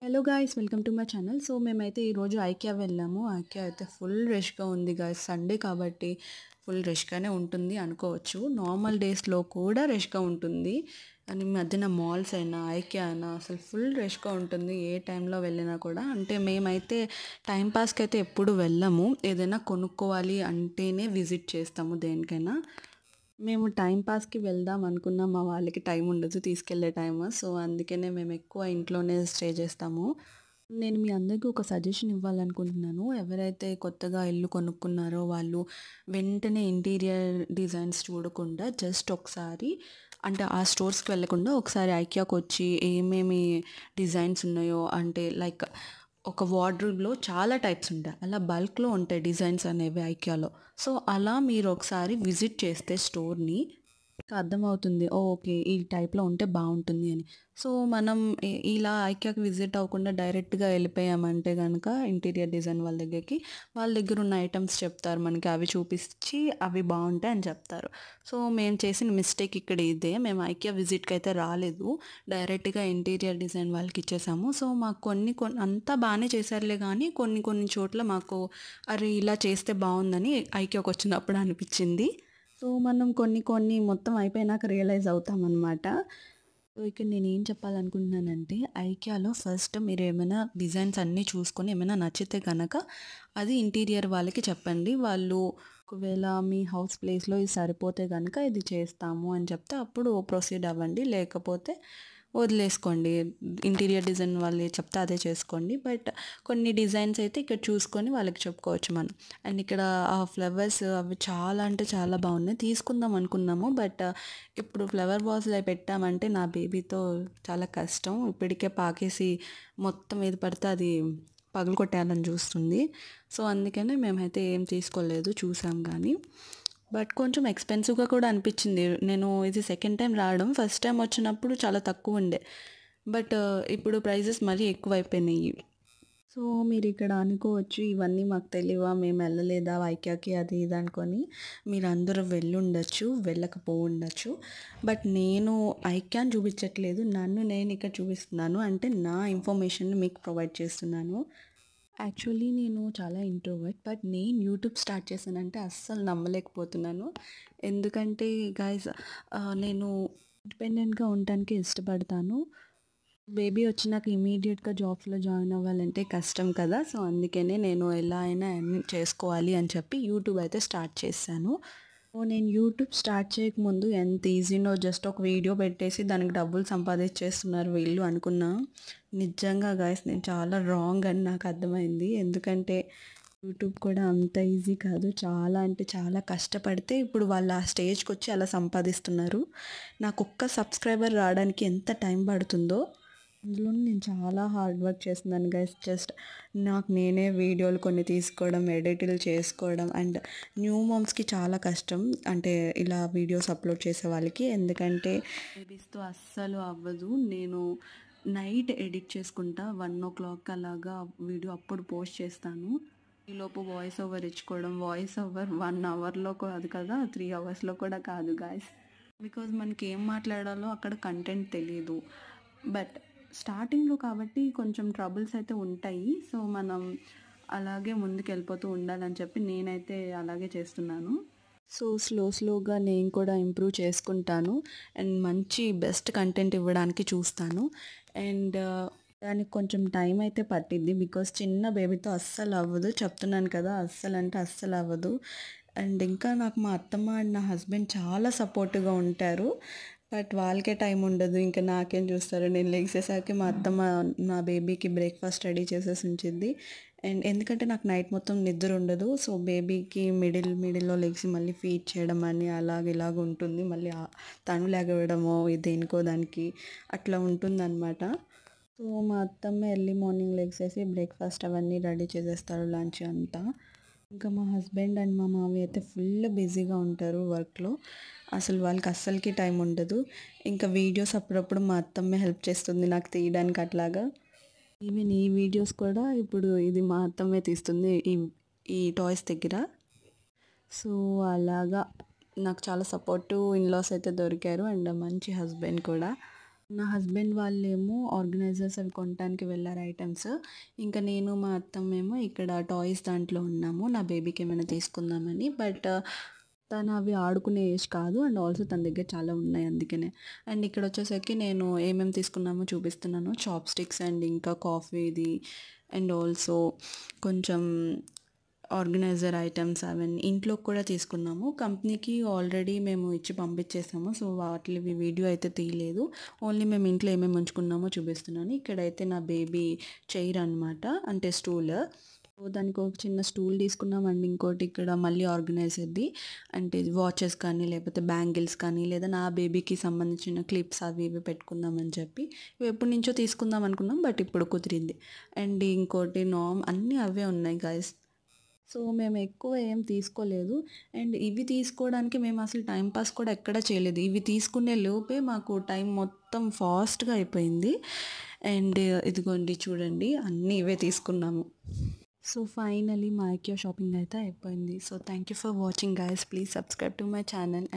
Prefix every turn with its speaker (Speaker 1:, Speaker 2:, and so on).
Speaker 1: Hello guys, welcome to my channel. So మేమైతే ఈరోజు IKEA వెళ్ళాము. ఐకియా అయితే ఫుల్ రష్గా ఉంది గాయ్స్. సండే కాబట్టి ఫుల్ రష్గానే ఉంటుంది అనుకోవచ్చు. నార్మల్ డేస్లో కూడా రష్గా ఉంటుంది. అని మధ్యన మాల్స్ అయినా ఐకియా అయినా అసలు ఫుల్ రష్గా ఉంటుంది ఏ టైంలో వెళ్ళినా కూడా. అంటే మేమైతే టైంపాస్కి అయితే ఎప్పుడు వెళ్ళము. ఏదైనా కొనుక్కోవాలి అంటేనే విజిట్ చేస్తాము దేనికైనా. మేము టైం పాస్‌కి వెళ్దాం అనుకున్నా మా వాళ్ళకి టైం ఉండదు తీసుకెళ్ళే టైము. సో, అందుకనే మేము ఎక్కువ ఇంట్లోనే స్టే చేస్తాము. నేను మీ అందరికీ ఒక సజెషన్ ఇవ్వాలనుకుంటున్నాను. ఎవరైతే కొత్తగా ఇల్లు కొనుక్కున్నారో వాళ్ళు వెంటనే ఇంటీరియర్ డిజైన్స్ చూడకుండా జస్ట్ ఒకసారి అంటే ఆ స్టోర్స్‌కి వెళ్ళకుండా ఒకసారి ఐకియాకొచ్చి ఏమేమి డిజైన్స్ ఉన్నాయో అంటే లైక్ ఒక వార్డ్రోబ్‌లో చాలా టైప్స్ ఉంటాయి. అలా బల్క్‌లో ఉంటాయి డిజైన్స్ అనేవి ఐకియాలో. సో, అలా మీరు ఒకసారి విజిట్ చేస్తే స్టోర్‌ని మీకు అర్థమవుతుంది. ఓకే. ఈ టైప్‌లో ఉంటే బావుంటుంది అని. సో, మనం ఇలా ఐకియాకి విజిట్ అవ్వకుండా డైరెక్ట్‌గా ఎళ్ళిపోయామంటే గనక ఇంటీరియర్ డిజైన్ వాళ్ళ దగ్గరికి, వాళ్ళ దగ్గర ఉన్న ఐటెమ్స్ చెప్తారు మనకి. అవి చూపిచ్చి అవి బావుంటాయి అని చెప్తారు. సో, మేము చేసిన మిస్టేక్ ఇక్కడ ఇదే. మేము ఐకియా విజిట్‌కయితే రాలేదు. డైరెక్ట్‌గా ఇంటీరియర్ డిజైన్ వాళ్ళకి ఇచ్చేసాము. సో, మాకు కొన్ని కొన్ని అంతా బానే చేశారులే గానీ, కొన్ని కొన్ని చోట్ల మాకు అరే! ఇలా చేస్తే బావుందని ఐకియాకొచ్చినప్పుడు అనిపిచ్చింది. సో, మనం కొన్ని కొన్ని మొత్తం అయిపోయినాక రియలైజ్ అవుతామనమాట. సో, ఇక్కడ నేనేం చెప్పాలనుకుంటున్నానంటే, ఐకియాలో ఫస్ట్ మీరేమైనా డిజైన్స్ అన్నీ చూసుకొని ఏమైనా నచ్చితే గనక అది ఇంటీరియర్ వాళ్ళకి చెప్పండి. వాళ్ళు ఒకవేళ మీ హౌస్ ప్లేస్‌లో ఇది సరిపోతే గనక ఇది చేస్తాము అని చెప్తే అప్పుడు ప్రొసీడ్ అవ్వండి. లేకపోతే వదిలేసుకోండి. ఇంటీరియర్ డిజైన్ వాళ్ళు ఏది చెప్తే అదే చేసుకోండి. బట్ కొన్ని డిజైన్స్ అయితే ఇక్కడ చూసుకొని వాళ్ళకి చెప్పుకోవచ్చు మనం. అండ్ ఇక్కడ ఆ ఫ్లవర్స్ అవి చాలా అంటే చాలా బాగున్నాయి. తీసుకుందాం అనుకున్నాము. బట్ ఇప్పుడు ఫ్లవర్ వాజ్‌లో పెట్టామంటే నా బేబీతో చాలా కష్టం. ఇప్పటికే పాకేసి మొత్తం ఏది పడితే అది పగలగొట్టేయాలని చూస్తుంది. సో, అందుకనే మేమైతే ఏం తీసుకోలేదు. చూసాం గానీ. బట్ కొంచెం ఎక్స్‌పెన్సివ్‌గా కూడా అనిపిచ్చింది. నేను ఇది సెకండ్ టైమ్ రావడం. ఫస్ట్ టైమ్ వచ్చినప్పుడు చాలా తక్కువుండే. బట్ ఇప్పుడు ప్రైజెస్ మరీ ఎక్కువైపోయినాయి. సో, మీరిక్కడ అనుకోవచ్చు, ఇవన్నీ మాకు తెలీవా? మేమెళ్ళలేదా ఐకియాకి అది ఇది అనుకోని. మీరందరూ వెళ్ళుండొచ్చు, వెళ్ళకపోవుండొచ్చు. బట్ నేను ఐకియాని చూపించట్లేదు. నన్ను నేను ఇక్కడ చూపిస్తున్నాను. అంటే నా ఇన్ఫర్మేషన్‌ని మీకు ప్రొవైడ్ చేస్తున్నాను. యాక్చువల్లీ నేను చాలా ఇంట్రోవర్ట్. బట్ నేను యూట్యూబ్ స్టార్ట్ చేశానంటే అస్సలు నమ్మలేకపోతున్నాను. ఎందుకంటే గైస్ నేను ఇండిపెండెంట్‌గా ఉండటానికే ఇష్టపడతాను. బేబీ వచ్చినాక ఇమ్మీడియేట్‌గా జాబ్స్‌లో జాయిన్ అవ్వాలంటే కష్టం కదా! సో, అందుకనే నేను ఎలా అయినా ఎర్న్ చేసుకోవాలి అని చెప్పి యూట్యూబ్ అయితే స్టార్ట్ చేశాను. సో, నేను యూట్యూబ్ స్టార్ట్ చేయకముందు ఎంత ఈజీనో జస్ట్ ఒక వీడియో పెట్టేసి దానికి డబ్బులు సంపాదించేస్తున్నారు వీళ్ళు అనుకున్నా. నిజంగా గైస్ నేను చాలా రాంగ్ అని నాకు అర్థమైంది. ఎందుకంటే యూట్యూబ్ కూడా అంత ఈజీ కాదు. చాలా అంటే చాలా కష్టపడితే ఇప్పుడు వాళ్ళు ఆ స్టేజ్‌కొచ్చి అలా సంపాదిస్తున్నారు. నాకొక్క సబ్స్క్రైబర్ రావడానికి ఎంత టైం పడుతుందో అందులోను నేను చాలా హార్డ్ వర్క్ చేస్తున్నాను గైస్. జస్ట్ నాకు నేనే వీడియోలు కొన్ని తీసుకోవడం, ఎడిట్లు చేసుకోవడం అండ్ న్యూ మామ్స్‌కి చాలా కష్టం. అంటే ఇలా వీడియోస్ అప్లోడ్ చేసే వాళ్ళకి. ఎందుకంటే బేబీస్‌తో అస్సలు అవ్వదు. నేను నైట్ ఎడిట్ చేసుకుంటా 1:00 అలాగా వీడియో అప్పుడు పోస్ట్ చేస్తాను. ఈలోపు వాయిస్ ఓవర్ ఇచ్చుకోవడం. వాయిస్ ఓవర్ 1 అవర్‌లో కాదు కదా! 3 అవర్స్‌లో కూడా కాదు గాయ్స్. బికాజ్ మనకి ఏం మాట్లాడాలో అక్కడ కంటెంట్ తెలీదు. బట్ స్టార్టింగ్‌లో కాబట్టి కొంచెం ట్రబుల్స్ అయితే ఉంటాయి. సో, మనం అలాగే ముందుకెళ్ళిపోతూ ఉండాలని చెప్పి నేనైతే అలాగే చేస్తున్నాను. సో, స్లోగా నేను కూడా ఇంప్రూవ్ చేసుకుంటాను. అండ్ మంచి బెస్ట్ కంటెంట్ ఇవ్వడానికి చూస్తాను. అండ్ దానికి కొంచెం టైం అయితే పట్టిద్ది. బికాజ్ చిన్న బేబీతో అస్సలు అవ్వదు. చెప్తున్నాను కదా! అస్సలంటే అస్సలు అవ్వదు. అండ్ ఇంకా నాకు మా అత్తమ్మ అండ్ నా హస్బెండ్ చాలా సపోర్టివ్‌గా ఉంటారు. బట్ వాళ్ళకే టైం ఉండదు. ఇంకా నాకేం చూస్తారు. నేను లెగిసేసరికి మా అత్తమ్మ నా బేబీకి బ్రేక్‌ఫాస్ట్ రెడీ చేసేసి ఉంచిద్ది. అండ్ ఎందుకంటే నాకు నైట్ మొత్తం నిద్ర ఉండదు. సో, బేబీకి మిడిల్‌లో లెగిసి మళ్ళీ ఫీడ్ చేయడం అని ఇలాగ ఉంటుంది. మళ్ళీ తను లెగవడమో దేనికో దానికి అట్లా ఉంటుందనమాట. సో, మా అత్తమ్మ ఎర్లీ మార్నింగ్ లెగిసేసి బ్రేక్‌ఫాస్ట్ అవన్నీ రెడీ చేసేస్తారు లంచ్ అంతా. ఇంకా మా హస్బెండ్ అండ్ మా మామయ్య అయితే ఫుల్ బిజీగా ఉంటారు వర్క్‌లో. అసలు వాళ్ళకి అస్సలకి టైం ఉండదు. ఇంకా వీడియోస్ అప్పుడప్పుడు మా అత్తమ్మే హెల్ప్ చేస్తుంది నాకు తీయడానికి అట్లాగా. ఈవెన్ ఈ వీడియోస్ కూడా ఇప్పుడు ఇది మా అత్తమ్మే తీస్తుంది ఈ టాయ్స్ దగ్గర. సో, అలాగా నాకు చాలా సపోర్టివ్ ఇన్‌లాస్ అయితే దొరికారు. అండ్ మంచి హస్బెండ్ కూడా. నా హస్బెండ్ వాళ్ళేమో ఆర్గనైజర్స్ అవి కొనటానికి వెళ్లారు ఐటెమ్స్. ఇంకా నేను, మా అత్తమ్మేమో ఇక్కడ టాయ్స్ దాంట్లో ఉన్నాము. నా బేబీకి ఏమైనా తీసుకుందామని. బట్ తను అవి ఆడుకునే ఏజ్ కాదు. అండ్ ఆల్సో తన దగ్గర చాలా ఉన్నాయి అందుకనే. అండ్ ఇక్కడొచ్చేసరికి నేను ఏమేమి తీసుకున్నామో చూపిస్తున్నాను. చాప్ స్టిక్స్ అండ్ ఇంకా కాఫీది అండ్ ఆల్సో కొంచెం ఆర్గనైజర్ ఐటెమ్స్ అవన్నీ ఇంట్లోకి కూడా తీసుకున్నాము. కంపెనీకి ఆల్రెడీ మేము ఇచ్చి పంపించేసాము. సో, వాటిలివి వీడియో అయితే తీయలేదు. ఓన్లీ మేము ఇంట్లో ఏమేమి ఉంచుకున్నామో చూపిస్తున్నాను. ఇక్కడైతే నా బేబీ చైర్ అనమాట. అంటే స్టూల్. సో, దానికి ఒక చిన్న స్టూల్ తీసుకున్నాం. అండ్ ఇంకోటి ఇక్కడ మళ్ళీ ఆర్గనైజర్‌ది అంటే వాచెస్ కానీ, లేకపోతే బ్యాంగిల్స్ కానీ, లేదా నా బేబీకి సంబంధించిన క్లిప్స్ అవి ఇవి పెట్టుకుందామని చెప్పి ఇవి ఎప్పటినుంచో తీసుకుందాం అనుకున్నాం. బట్ ఇప్పుడు కుదిరింది. అండ్ ఇంకోటి అన్నీ అవే ఉన్నాయి గైస్. సో, మేము ఎక్కువ ఏం తీసుకోలేదు. అండ్ ఇవి తీసుకోవడానికి మేము అసలు టైమ్ పాస్ కూడా ఎక్కడ చేయలేదు. ఇవి తీసుకునే లోపే మాకు టైం మొత్తం ఫాస్ట్‌గా అయిపోయింది. అండ్ ఇదిగోండి చూడండి అన్నీ ఇవే తీసుకున్నాము. సో, ఫైనల్లీ మా ఐకియా షాపింగ్ అయితే అయిపోయింది. So, thank you for watching guys. Please subscribe to my channel.